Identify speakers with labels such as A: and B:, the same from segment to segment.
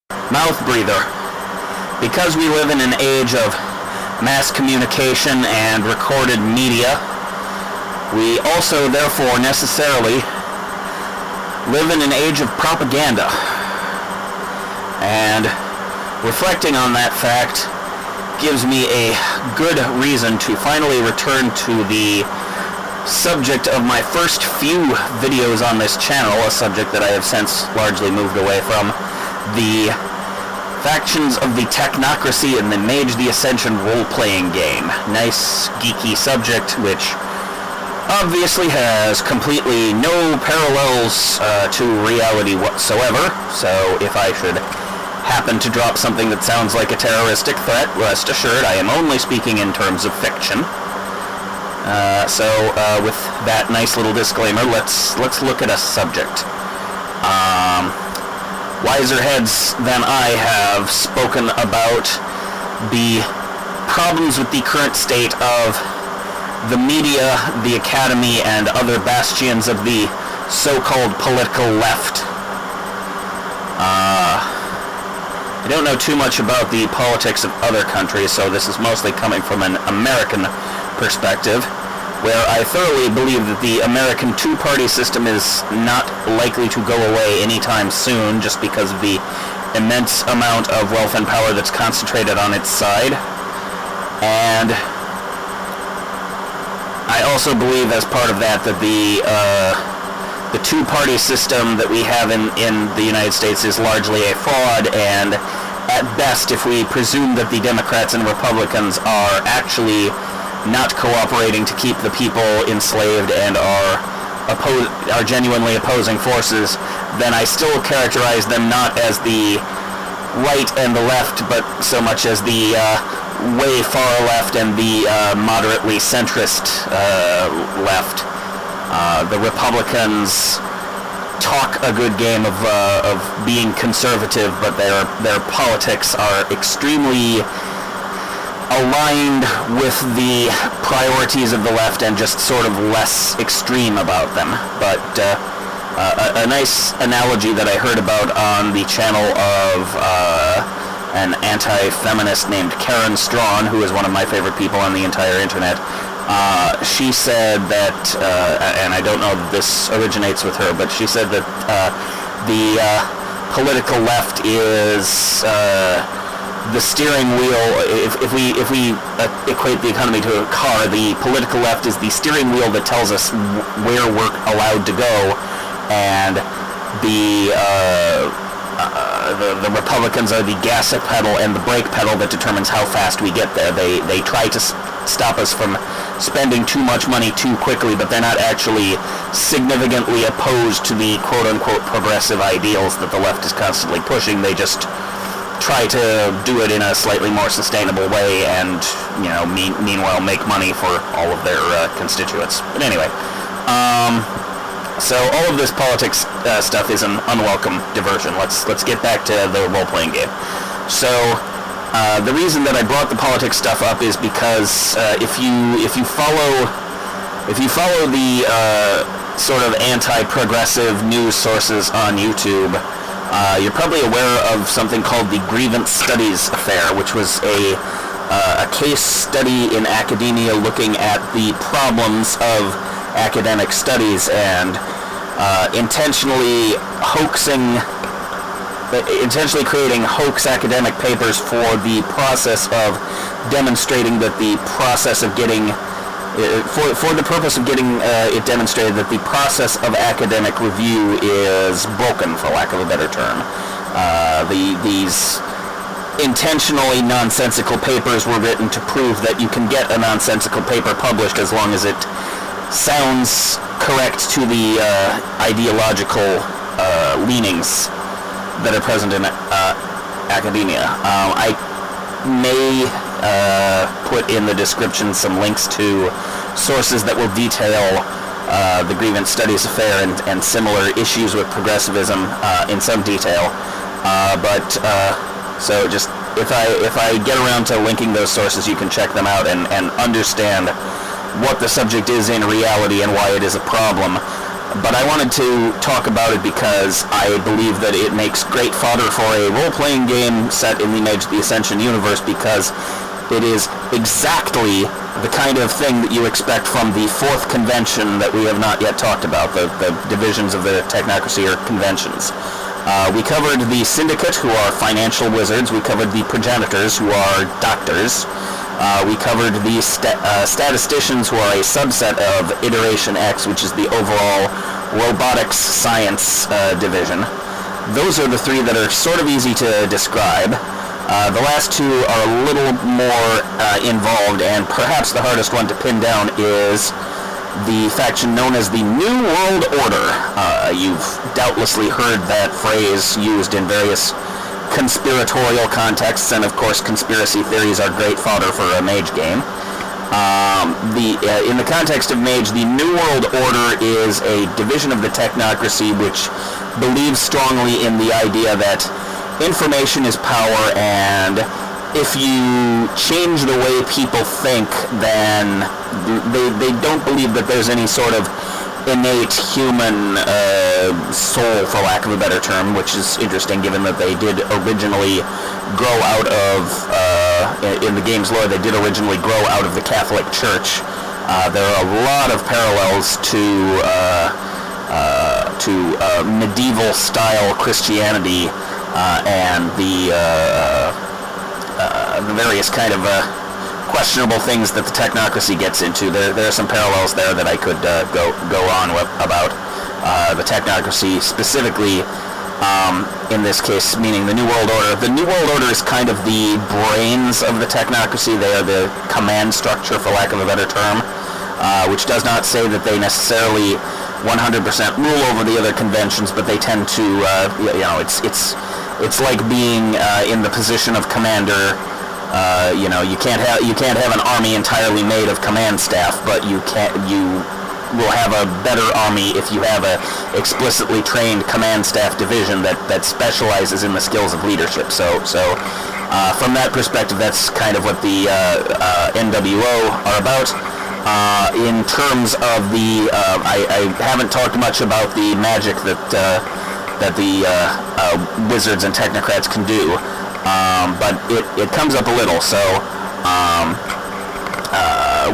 A: Mouth breather. Because we live in an age of mass communication and recorded media, we also therefore necessarily live in an age of propaganda. And reflecting on that fact gives me a good reason to finally return to the subject of my first few videos on this channel, a subject that I have since largely moved away from, the factions of the technocracy in the Mage the Ascension role-playing game. Nice, geeky subject, which obviously has completely no parallels to reality whatsoever, so if I should happen to drop something that sounds like a terroristic threat, rest assured I am only speaking in terms of fiction. With that nice little disclaimer, let's look at a subject. Wiser heads than I have spoken about the problems with the current state of the media, the academy, and other bastions of the so-called political left. I don't know too much about the politics of other countries, so this is mostly coming from an American perspective, where I thoroughly believe that the American two-party system is not likely to go away anytime soon, just because of the immense amount of wealth and power that's concentrated on its side. And I also believe, as part of that, that the two-party system that we have in the United States is largely a fraud, and at best, if we presume that the Democrats and Republicans are actually not cooperating to keep the people enslaved and are genuinely opposing forces, then I still characterize them not as the right and the left, but so much as the way far left and the moderately centrist left. The Republicans talk a good game of being conservative, but their politics are extremely aligned with the priorities of the left and just sort of less extreme about them. But a nice analogy that I heard about on the channel of an anti-feminist named Karen Straughn, who is one of my favorite people on the entire internet. She said that, and I don't know that this originates with her, but she said that the political left is the steering wheel. If we equate the economy to a car, the political left is the steering wheel that tells us where we're allowed to go, and the Republicans are the gas pedal and the brake pedal that determines how fast we get there. They try to stop us from spending too much money too quickly, but they're not actually significantly opposed to the quote-unquote progressive ideals that the left is constantly pushing. They just try to do it in a slightly more sustainable way and, meanwhile make money for all of their constituents. But anyway, so all of this politics stuff is an unwelcome diversion. Let's get back to the role-playing game. So the reason that I brought the politics stuff up is because if you follow the sort of anti-progressive news sources on YouTube, you're probably aware of something called the Grievance Studies Affair, which was a case study in academia looking at the problems of academic studies and intentionally creating hoax academic papers for the process of demonstrating that the process of getting for the purpose of getting it demonstrated that the process of academic review is broken, for lack of a better term. These intentionally nonsensical papers were written to prove that you can get a nonsensical paper published as long as it sounds correct to the ideological leanings that are present in academia. I may put in the description some links to sources that will detail the Grievance Studies Affair and similar issues with progressivism in some detail. So just if I get around to linking those sources, you can check them out and understand what the subject is in reality and why it is a problem. But I wanted to talk about it because I believe that it makes great fodder for a role-playing game set in the Mage of the Ascension universe, because it is exactly the kind of thing that you expect from the fourth convention that we have not yet talked about, the divisions of the Technocracy or conventions. We covered the Syndicate, who are financial wizards. We covered the Progenitors, who are doctors. We covered the statisticians, who are a subset of Iteration X, which is the overall robotics science division. Those are the three that are sort of easy to describe. The last two are a little more involved, and perhaps the hardest one to pin down is the faction known as the New World Order. You've doubtlessly heard that phrase used in various conspiratorial contexts, and of course conspiracy theories are great fodder for a mage game. In the context of Mage, the New World Order is a division of the Technocracy which believes strongly in the idea that information is power, and if you change the way people think, then they don't believe that there's any sort of innate human soul, for lack of a better term, which is interesting given that they did originally grow out of, in the game's lore, they did originally grow out of the Catholic Church. There are a lot of parallels to medieval-style Christianity and the various kind of questionable things that the Technocracy gets into. There are some parallels there that I could go on about. The Technocracy specifically, in this case, meaning the New World Order. The New World Order is kind of the brains of the Technocracy. They are the command structure, for lack of a better term, which does not say that they necessarily 100% rule over the other conventions, but they tend to, it's like being in the position of commander. You can't have an army entirely made of command staff, but you will have a better army if you have a explicitly trained command staff division that specializes in the skills of leadership. So from that perspective, that's kind of what the NWO are about. In terms of the, I haven't talked much about the magic that the wizards and technocrats can do, but it comes up a little. So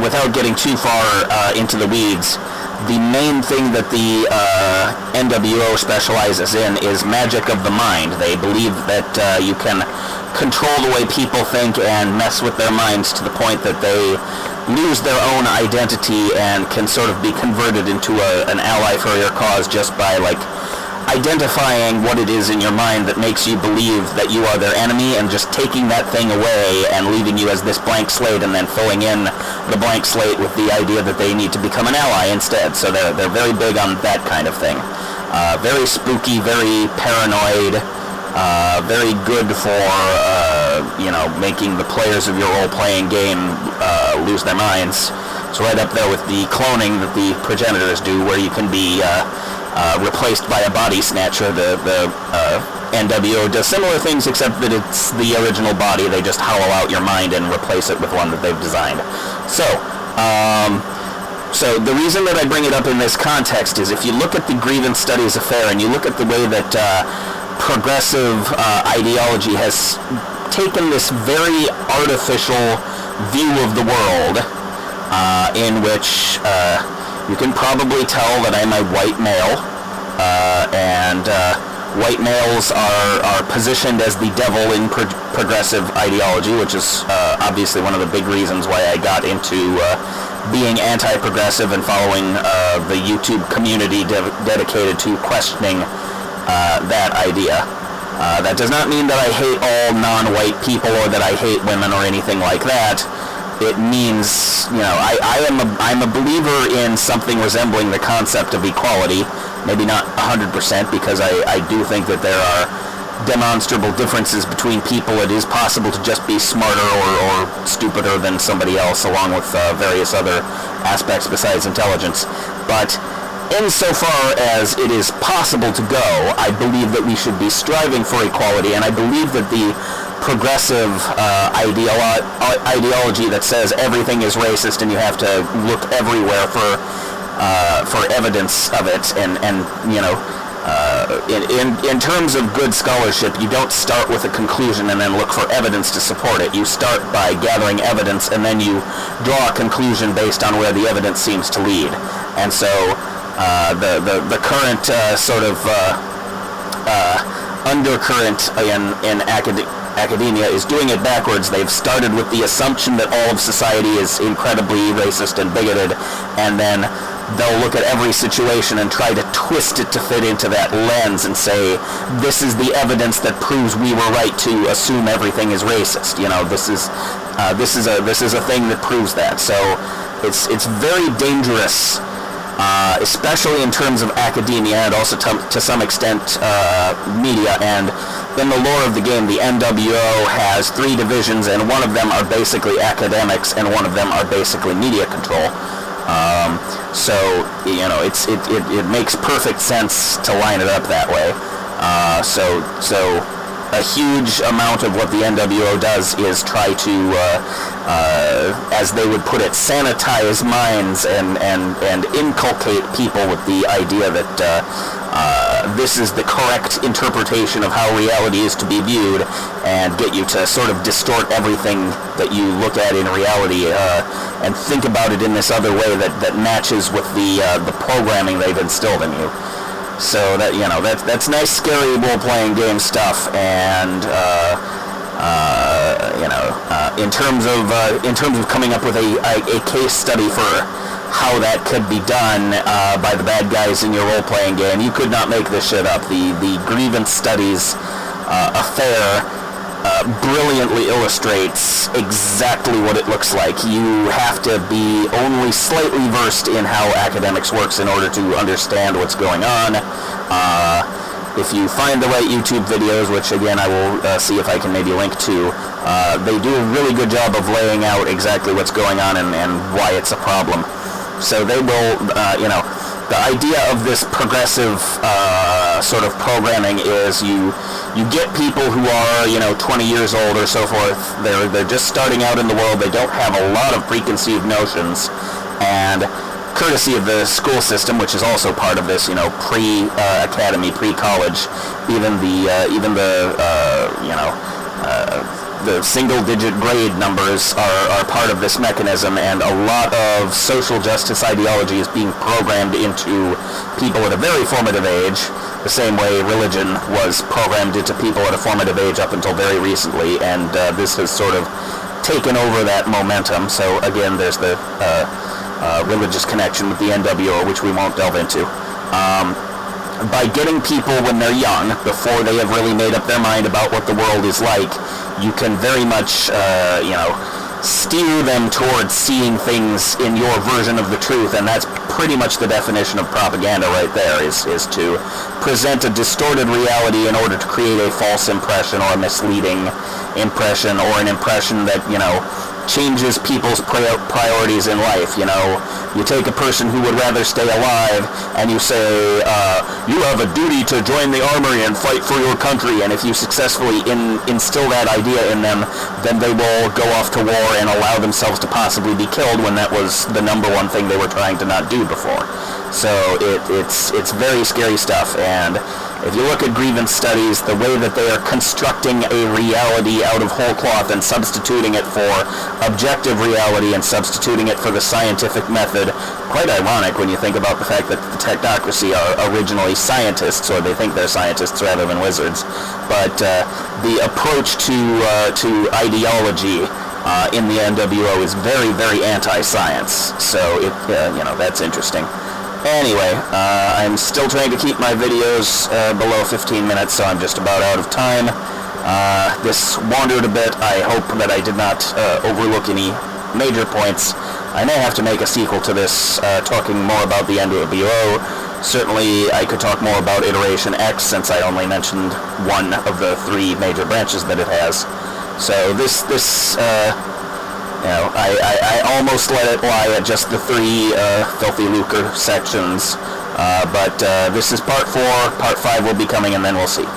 A: without getting too far into the weeds, the main thing that the NWO specializes in is magic of the mind. They believe that you can control the way people think and mess with their minds to the point that they lose their own identity and can sort of be converted into an ally for your cause just by identifying what it is in your mind that makes you believe that you are their enemy, and just taking that thing away and leaving you as this blank slate, and then filling in the blank slate with the idea that they need to become an ally instead. So they're very big on that kind of thing. Very spooky, very paranoid, very good for making the players of your role-playing game lose their minds. It's right up there with the cloning that the progenitors do, where you can be replaced by a body snatcher. The NWO does similar things, except that it's the original body. They just hollow out your mind and replace it with one that they've designed. So the reason that I bring it up in this context is if you look at the Grievance Studies Affair and you look at the way that progressive ideology has taken this very artificial view of the world, in which you can probably tell that I'm a white male, and white males are positioned as the devil in progressive ideology, which is obviously one of the big reasons why I got into being anti-progressive and following the YouTube community dedicated to questioning that idea. That does not mean that I hate all non-white people or that I hate women or anything like that. It means, I'm a believer in something resembling the concept of equality. Maybe not 100%, because I do think that there are demonstrable differences between people. It is possible to just be smarter or stupider than somebody else, along with various other aspects besides intelligence. But insofar as it is possible to go, I believe that we should be striving for equality, and I believe that the progressive ideology that says everything is racist and you have to look everywhere for for evidence of it, and you know, in terms of good scholarship, you don't start with a conclusion and then look for evidence to support it. You start by gathering evidence, and then you draw a conclusion based on where the evidence seems to lead. And so the current sort of undercurrent in academia is doing it backwards. They've started with the assumption that all of society is incredibly racist and bigoted, and then they'll look at every situation and try to twist it to fit into that lens and say, this is the evidence that proves we were right to assume everything is racist. You know, this is a thing that proves that. So it's very dangerous, especially in terms of academia and also to some extent media. And in the lore of the game, the NWO has 3 divisions, and one of them are basically academics, and one of them are basically media control. So, you know, it makes perfect sense to line it up that way. So a huge amount of what the NWO does is try to, as they would put it, sanitize minds and inculcate people with the idea that this is the correct interpretation of how reality is to be viewed, and get you to sort of distort everything that you look at in reality and think about it in this other way that matches with the programming they've instilled in you. So that, you know, that's nice, scary role-playing game stuff. And you know, in terms of coming up with a case study for how that could be done by the bad guys in your role-playing game, you could not make this shit up. The grievance studies affair brilliantly illustrates exactly what it looks like. You have to be only slightly versed in how academics works in order to understand what's going on. If you find the right YouTube videos, which again I will see if I can maybe link to, they do a really good job of laying out exactly what's going on and why it's a problem. So they will, you know, the idea of this progressive sort of programming is you get people who are, you know, 20 years old or so forth. They're just starting out in the world. They don't have a lot of preconceived notions, and courtesy of the school system, which is also part of this, you know, pre-academy, pre-college, even the you know, the single-digit grade numbers are part of this mechanism, and a lot of social justice ideology is being programmed into people at a very formative age, the same way religion was programmed into people at a formative age up until very recently, and this has sort of taken over that momentum. So again, there's the religious connection with the NWO, which we won't delve into. By getting people when they're young, before they have really made up their mind about what the world is like, you can very much, you know, steer them towards seeing things in your version of the truth, and that's pretty much the definition of propaganda right there, is to present a distorted reality in order to create a false impression or a misleading impression, or an impression that, you know, changes people's priorities in life. You know, you take a person who would rather stay alive and you say, you have a duty to join the army and fight for your country, and if you successfully instill that idea in them, then they will go off to war and allow themselves to possibly be killed, when that was the number one thing they were trying to not do before. So it's very scary stuff. And if you look at grievance studies, the way that they are constructing a reality out of whole cloth and substituting it for objective reality and substituting it for the scientific method, quite ironic when you think about the fact that the technocracy are originally scientists, or they think they're scientists rather than wizards. But the approach to ideology in the NWO is very, very anti-science. So you know, that's interesting. Anyway, I'm still trying to keep my videos below 15 minutes, so I'm just about out of time. This wandered a bit. I hope that I did not overlook any major points. I may have to make a sequel to this, talking more about the NWO. Certainly, I could talk more about Iteration X, since I only mentioned one of the 3 major branches that it has. So this you know, I almost let it lie at just the 3 filthy lucre sections, but this is part 4. Part 5 will be coming, and then we'll see.